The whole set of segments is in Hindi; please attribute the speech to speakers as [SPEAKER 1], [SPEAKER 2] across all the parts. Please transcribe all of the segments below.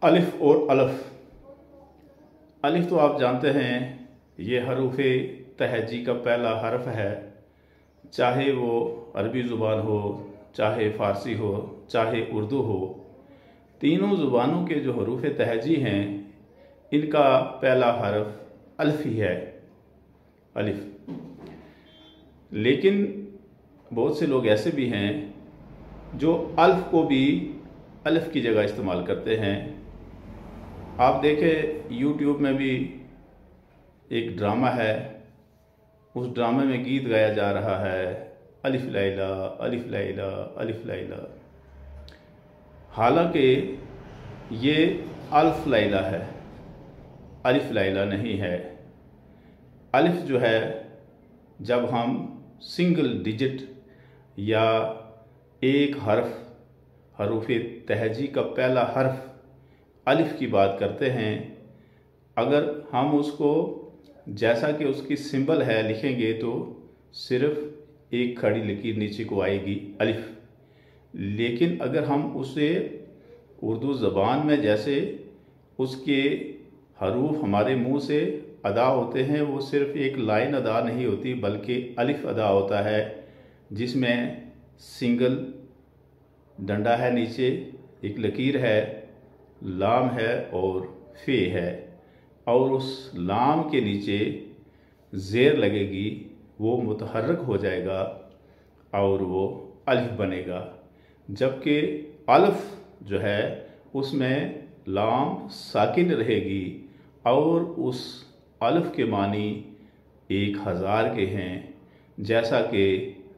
[SPEAKER 1] अलिफ और अलफ। अलिफ तो आप जानते हैं ये हरूफ तहजी का पहला हर्फ है, चाहे वो अरबी ज़ुबान हो, चाहे फ़ारसी हो, चाहे उर्दू हो। तीनों ज़ुबानों के जो हरूफ तहजी हैं इनका पहला हर्फ अलिफ ही है, अलिफ। लेकिन बहुत से लोग ऐसे भी हैं जो अल्फ को भी अलिफ की जगह इस्तेमाल करते हैं। आप देखें यूट्यूब में भी एक ड्रामा है, उस ड्रामे में गीत गाया जा रहा है अलिफ लैला अलिफ लैला अलिफ लैला। हालांकि ये अल्फ लैला है, अलिफ लैला नहीं है। अलिफ जो है, जब हम सिंगल डिजिट या एक हरूफ तहजी का पहला हर्फ अलिफ की बात करते हैं, अगर हम उसको जैसा कि उसकी सिंबल है लिखेंगे तो सिर्फ एक खड़ी लकीर नीचे को आएगी, अलिफ। लेकिन अगर हम उसे उर्दू ज़बान में जैसे उसके हरूफ हमारे मुंह से अदा होते हैं, वो सिर्फ एक लाइन अदा नहीं होती बल्कि अलिफ अदा होता है, जिसमें सिंगल डंडा है, नीचे एक लकीर है, लाम है और फे है, और उस लाम के नीचे ज़ेर लगेगी, वो मुतहर्रक हो जाएगा और वो अलिफ बनेगा। जबकि अलिफ जो है उसमें लाम साकिन रहेगी और उस अलिफ के मानी 1000 के हैं, जैसा कि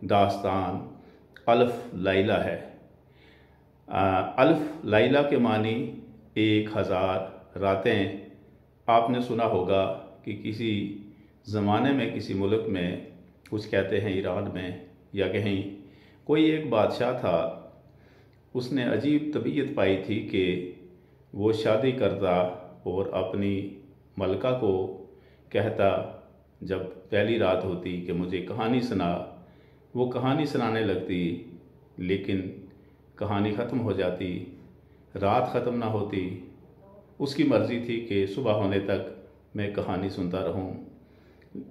[SPEAKER 1] दास्तान अलिफ लैला है। अलिफ लैला के मानी 1000 रातें। आपने सुना होगा कि किसी ज़माने में किसी मुल्क में, कुछ कहते हैं ईरान में या कहीं, कोई एक बादशाह था, उसने अजीब तबीयत पाई थी कि वो शादी करता और अपनी मलका को कहता, जब पहली रात होती कि मुझे कहानी सुना, वो कहानी सुनाने लगती, लेकिन कहानी ख़त्म हो जाती, रात ख़त्म ना होती। उसकी मर्ज़ी थी कि सुबह होने तक मैं कहानी सुनता रहूं।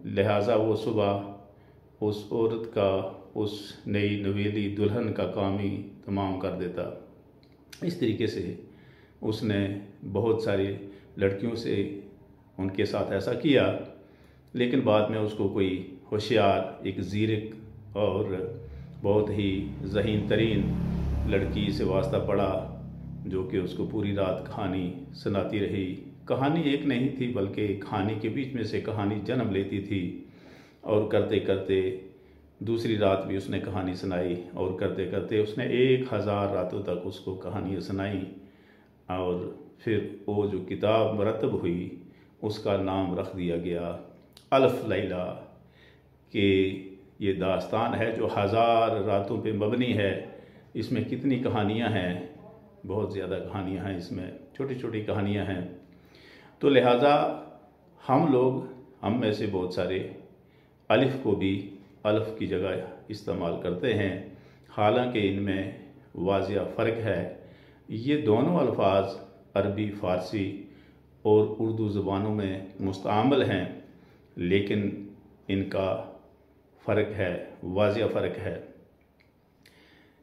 [SPEAKER 1] लिहाजा वो सुबह उस औरत का, उस नई नवेली दुल्हन का काम ही तमाम कर देता। इस तरीके से उसने बहुत सारी लड़कियों से उनके साथ ऐसा किया, लेकिन बाद में उसको कोई होशियार, एक ज़ीरक और बहुत ही ज़हीन तरीन लड़की से वास्ता पड़ा, जो कि उसको पूरी रात कहानी सुनाती रही। कहानी एक नहीं थी बल्कि कहानी के बीच में से कहानी जन्म लेती थी, और करते करते दूसरी रात भी उसने कहानी सुनाई, और करते करते उसने 1000 रातों तक उसको कहानियाँ सुनाई। और फिर वो जो किताब मरतब हुई उसका नाम रख दिया गया अलिफ लैला, कि ये दास्तान है जो 1000 रातों पे मबनी है। इसमें कितनी कहानियाँ हैं, बहुत ज़्यादा कहानियाँ हैं, इसमें छोटी छोटी कहानियाँ हैं। तो लिहाजा हम में से बहुत सारे अलिफ को भी अलिफ की जगह इस्तेमाल करते हैं, हालांकि इनमें वाज़िया फ़र्क है। ये दोनों अल्फाज अरबी, फ़ारसी और उर्दू ज़ुबानों में मुस्तआमल हैं, लेकिन इनका फ़र्क है, वाज़िया फ़र्क है।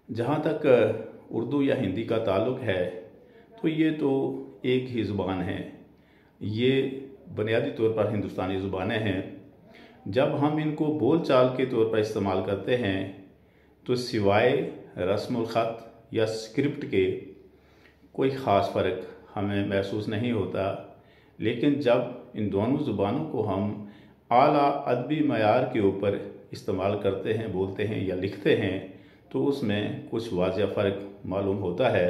[SPEAKER 1] जहाँ तक उर्दू या हिंदी का ताल्लुक़ है, तो ये तो एक ही ज़ुबान है, ये बुनियादी तौर पर हिंदुस्तानी ज़ुबानें हैं। जब हम इनको बोल चाल के तौर पर इस्तेमाल करते हैं तो सिवाय रस्मुल ख़त या स्क्रिप्ट के कोई ख़ास फ़र्क हमें महसूस नहीं होता। लेकिन जब इन दोनों ज़ुबानों को हम आला अदबी मयार के ऊपर इस्तेमाल करते हैं, बोलते हैं या लिखते हैं, तो उसमें कुछ वाज़िया फ़र्क मालूम होता है।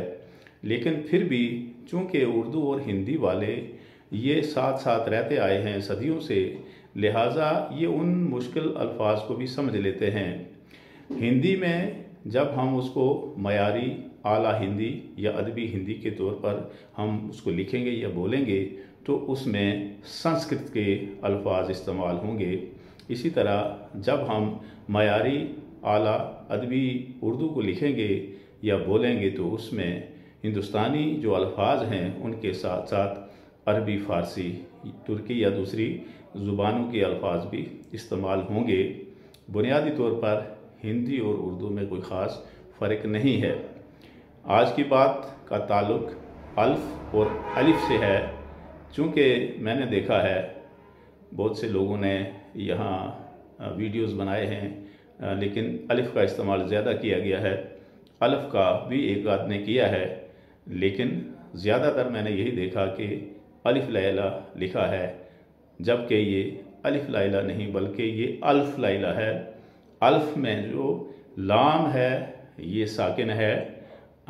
[SPEAKER 1] लेकिन फिर भी चूँकि उर्दू और हिंदी वाले ये साथ साथ रहते आए हैं सदियों से, लिहाजा ये उन मुश्किल अल्फाज को भी समझ लेते हैं। हिंदी में जब हम उसको मयारी आला हिंदी या अदबी हिंदी के तौर पर हम उसको लिखेंगे या बोलेंगे तो उसमें संस्कृत के अल्फाज इस्तेमाल होंगे। इसी तरह जब हम मयारी आला अदबी उर्दू को लिखेंगे या बोलेंगे तो उसमें हिंदुस्तानी जो अल्फाज हैं उनके साथ साथ अरबी, फ़ारसी, तुर्की या दूसरी ज़ुबानों के अल्फाज भी इस्तेमाल होंगे। बुनियादी तौर पर हिंदी और उर्दू में कोई ख़ास फ़र्क नहीं है। आज की बात का ताल्लुक़ अल्फ़ और अलिफ़ से है। चूँकि मैंने देखा है बहुत से लोगों ने यहाँ वीडियोस बनाए हैं, लेकिन अलिफ़ का इस्तेमाल ज़्यादा किया गया है। अलिफ़ का भी एक आध ने किया है, लेकिन ज़्यादातर मैंने यही देखा कि अलिफ़ लैला लिखा है, जबकि ये अलिफ़ लैला नहीं बल्कि ये अल्फ़ लैला है। अल्फ़ में जो लाम है ये साकिन है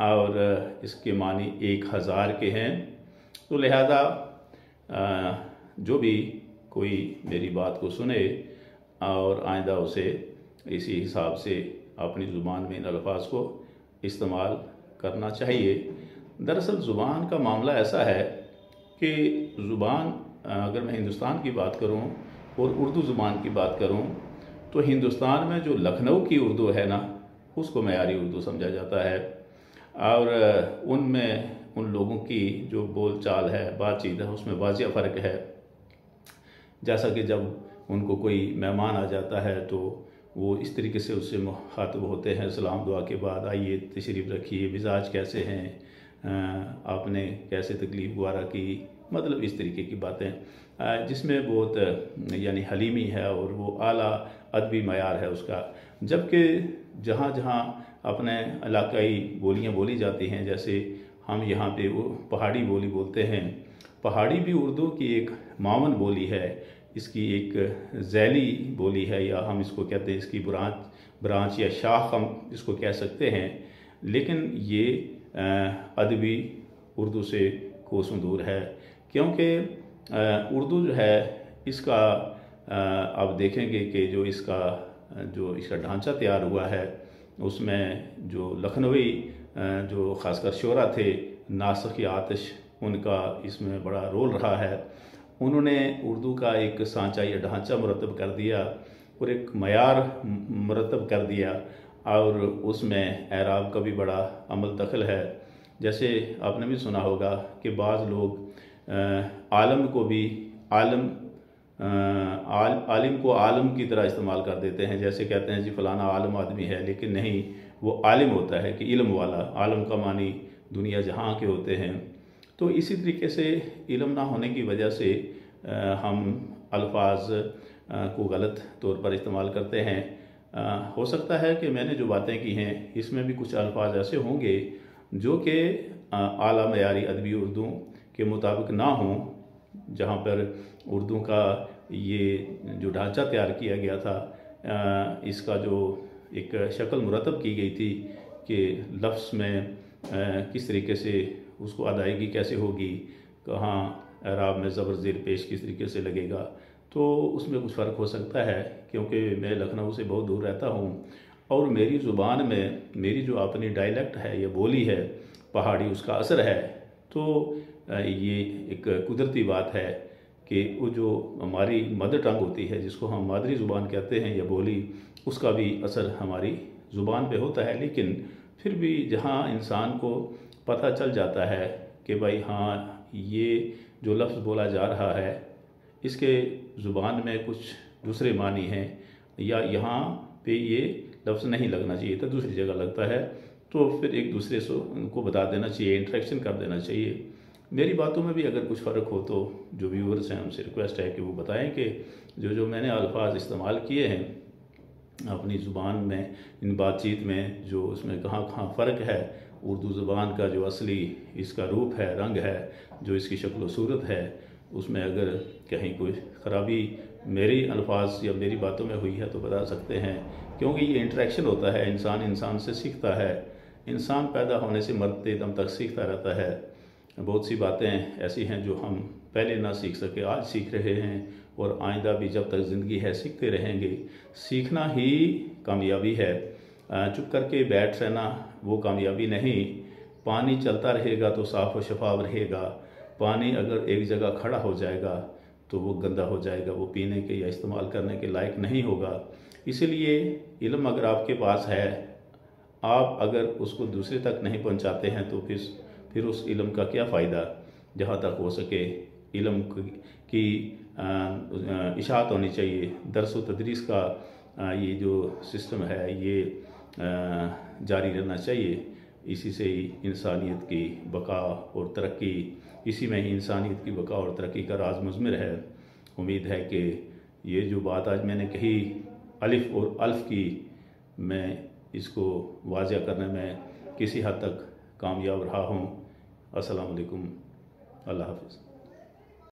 [SPEAKER 1] और इसके मानी 1000 के हैं। तो लिहाजा जो भी कोई मेरी बात को सुने और आइंदा उसे इसी हिसाब से अपनी ज़ुबान में इन अल्फाज को इस्तेमाल करना चाहिए। दरअसल ज़ुबान का मामला ऐसा है कि ज़ुबान, अगर मैं हिंदुस्तान की बात करूं और उर्दू ज़ुबान की बात करूं, तो हिंदुस्तान में जो लखनऊ की उर्दू है ना, उसको मयारी उर्दू समझा जाता है और उनमें उन लोगों की जो बोल चाल है, बातचीत है, उसमें वाज़िह फ़र्क है। जैसा कि जब उनको कोई मेहमान आ जाता है तो वो इस तरीके से उससे मुखातिब होते हैं, सलाम दुआ के बाद, आइए तशरीफ़ रखिए, मिजाज कैसे हैं, आपने कैसे तकलीफ़ गुज़ारा की, मतलब इस तरीके की बातें, जिसमें बहुत यानी हलीमी है और वो आला अदबी मयार है उसका। जबकि जहाँ जहाँ अपने इलाकाई बोलियाँ बोली जाती हैं, जैसे हम यहाँ पे वो पहाड़ी बोली बोलते हैं, पहाड़ी भी उर्दू की एक मावन बोली है, इसकी एक ज़ैली बोली है, या हम इसको कहते हैं इसकी ब्रांच या शाख हम इसको कह सकते हैं। लेकिन ये अदबी उर्दू से कोसों दूर है, क्योंकि उर्दू जो है इसका आप देखेंगे कि जो इसका ढांचा तैयार हुआ है उसमें जो लखनवी जो ख़ासकर शोरा थे, नासिक या आतिश, उनका इसमें बड़ा रोल रहा है। उन्होंने उर्दू का एक सांचा या ढांचा मुरतब कर दिया और एक मयार मुरतब कर दिया, और उसमें एराब का भी बड़ा अमल दखल है। जैसे आपने भी सुना होगा कि बाज़ लोग आलम को भी आलिम को आलम की तरह इस्तेमाल कर देते हैं। जैसे कहते हैं जी फ़लाना आलम आदमी है, लेकिन नहीं, वो आलिम होता है कि इल्म वाला। आलम का मानी दुनिया जहाँ के होते हैं। तो इसी तरीके से इल्म ना होने की वजह से हम अल्फाज को गलत तौर पर इस्तेमाल करते हैं। हो सकता है कि मैंने जो बातें की हैं इसमें भी कुछ अल्फाज ऐसे होंगे जो कि आला मयारी अदबी उर्दू के मुताबिक ना हों, जहाँ पर उर्दू का ये जो ढांचा तैयार किया गया था, इसका जो एक शक्ल मुरतब की गई थी कि लफ्ज़ में किस तरीके से उसको अदायगी कैसे होगी, कहाँ एराब में ज़बर ज़ेर पेश किस तरीके से लगेगा, तो उसमें कुछ फ़र्क हो सकता है। क्योंकि मैं लखनऊ से बहुत दूर रहता हूँ और मेरी ज़ुबान में मेरी जो अपनी डायलेक्ट है या बोली है पहाड़ी, उसका असर है। तो ये एक कुदरती बात है कि वो जो हमारी मदर टंग होती है, जिसको हम मादरी ज़ुबान कहते हैं या बोली, उसका भी असर हमारी ज़ुबान पे होता है। लेकिन फिर भी जहाँ इंसान को पता चल जाता है कि भाई हाँ, ये जो लफ्ज़ बोला जा रहा है इसके ज़ुबान में कुछ दूसरे मानी हैं, या यहाँ पे ये लफ्ज़ नहीं लगना चाहिए था, दूसरी जगह लगता है, तो फिर एक दूसरे से उनको बता देना चाहिए, इंटरेक्शन कर देना चाहिए। मेरी बातों में भी अगर कुछ फ़र्क हो तो जो व्यूअर्स हैं उनसे रिक्वेस्ट है कि वो बताएं कि जो मैंने अल्फाज इस्तेमाल किए हैं अपनी ज़ुबान में, इन बातचीत में, जो उसमें कहाँ कहाँ फ़र्क है, उर्दू ज़ुबान का जो असली इसका रूप है, रंग है, जो इसकी शक्ल व सूरत है, उसमें अगर कहीं कोई ख़राबी मेरी अल्फाज या मेरी बातों में हुई है तो बता सकते हैं। क्योंकि ये इंटरेक्शन होता है, इंसान से सीखता है। इंसान पैदा होने से मरते दम तक सीखता रहता है। बहुत सी बातें ऐसी हैं जो हम पहले ना सीख सके, आज सीख रहे हैं, और आइंदा भी जब तक ज़िंदगी है सीखते रहेंगे। सीखना ही कामयाबी है। चुप करके बैठ रहना वो कामयाबी नहीं। पानी चलता रहेगा तो साफ़ व शफाफ रहेगा। पानी अगर एक जगह खड़ा हो जाएगा तो वो गंदा हो जाएगा, वो पीने के या इस्तेमाल करने के लायक नहीं होगा। इसीलिए इल्म अगर आपके पास है, आप अगर उसको दूसरे तक नहीं पहुंचाते हैं तो फिर फिर उस इल्म का क्या फ़ायदा। जहाँ तक हो सके इल्म की इशाअत होनी चाहिए। दरस व तदरीस का ये जो सिस्टम है ये जारी रहना चाहिए। इसी से ही इंसानियत की बका और तरक्की, इसी में ही इंसानियत की बका और तरक्की का राज मुज़मिर है। उम्मीद है कि ये जो बात आज मैंने कही अलिफ और अल्फ की, मैं इसको वाज़ह करने में किसी हद तक कामयाब रहा हूँ। अस्सलाम वालेकुम, अल्लाह हाफ़िज़।